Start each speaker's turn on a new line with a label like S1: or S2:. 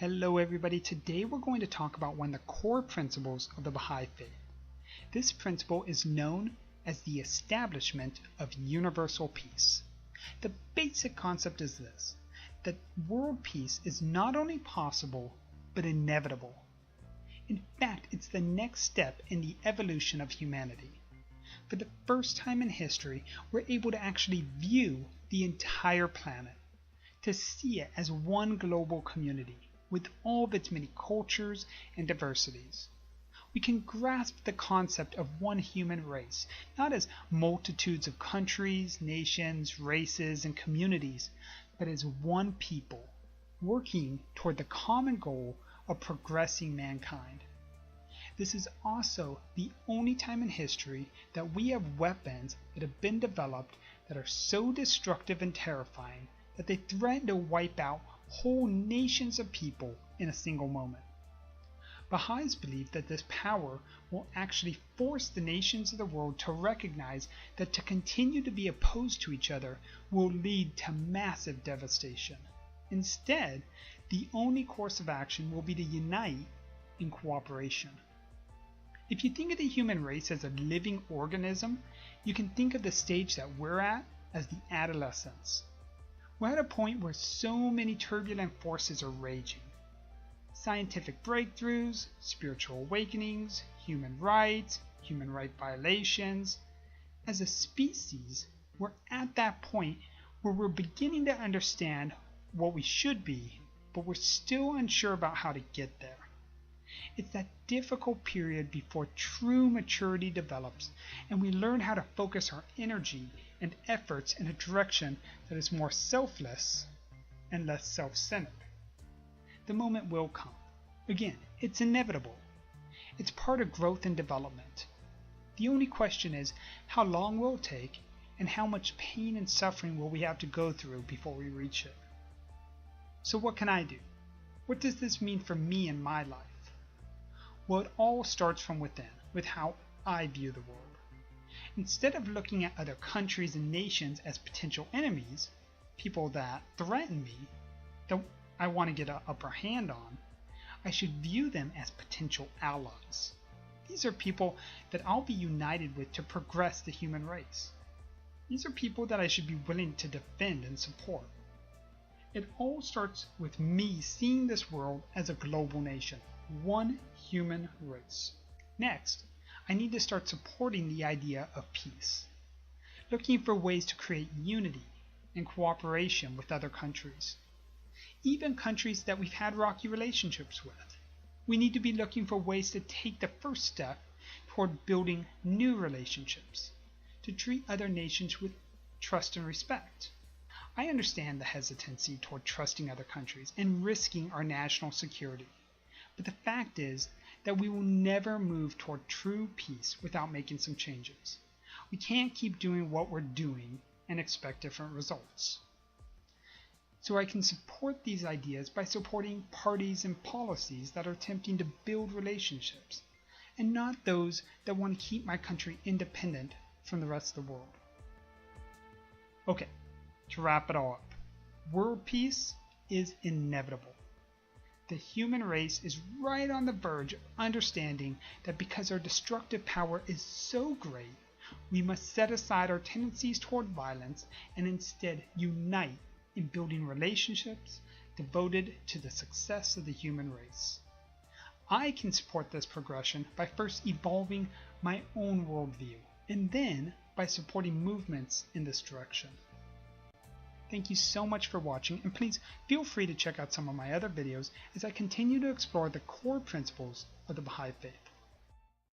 S1: Hello everybody, today we're going to talk about one of the core principles of the Baha'i Faith. This principle is known as the establishment of universal peace. The basic concept is this, that world peace is not only possible, but inevitable. In fact, it's the next step in the evolution of humanity. For the first time in history, we're able to actually view the entire planet, to see it as one global community, with all of its many cultures and diversities. We can grasp the concept of one human race, not as multitudes of countries, nations, races, and communities, but as one people, working toward the common goal of progressing mankind. This is also the only time in history that we have weapons that have been developed that are so destructive and terrifying that they threaten to wipe out whole nations of people in a single moment. Baha'is believe that this power will actually force the nations of the world to recognize that to continue to be opposed to each other will lead to massive devastation. Instead, the only course of action will be to unite in cooperation. If you think of the human race as a living organism, you can think of the stage that we're at as the adolescence. We're at a point where so many turbulent forces are raging. Scientific breakthroughs, spiritual awakenings, human right violations. As a species, we're at that point where we're beginning to understand what we should be, but we're still unsure about how to get there. It's that difficult period before true maturity develops and we learn how to focus our energy and efforts in a direction that is more selfless and less self-centered. The moment will come. Again, it's inevitable. It's part of growth and development. The only question is, how long will it take and how much pain and suffering will we have to go through before we reach it? So what can I do? What does this mean for me and my life? Well, it all starts from within, with how I view the world. Instead of looking at other countries and nations as potential enemies, people that threaten me, that I want to get an upper hand on, I should view them as potential allies. These are people that I'll be united with to progress the human race. These are people that I should be willing to defend and support. It all starts with me seeing this world as a global nation, one human race. Next, I need to start supporting the idea of peace, looking for ways to create unity and cooperation with other countries, even countries that we've had rocky relationships with. We need to be looking for ways to take the first step toward building new relationships, to treat other nations with trust and respect. I understand the hesitancy toward trusting other countries and risking our national security. But the fact is that we will never move toward true peace without making some changes. We can't keep doing what we're doing and expect different results. So I can support these ideas by supporting parties and policies that are attempting to build relationships, and not those that want to keep my country independent from the rest of the world. Okay, to wrap it all up, world peace is inevitable. The human race is right on the verge of understanding that because our destructive power is so great, we must set aside our tendencies toward violence and instead unite in building relationships devoted to the success of the human race. I can support this progression by first evolving my own worldview, and then by supporting movements in this direction. Thank you so much for watching, and please feel free to check out some of my other videos as I continue to explore the core principles of the Baha'i Faith.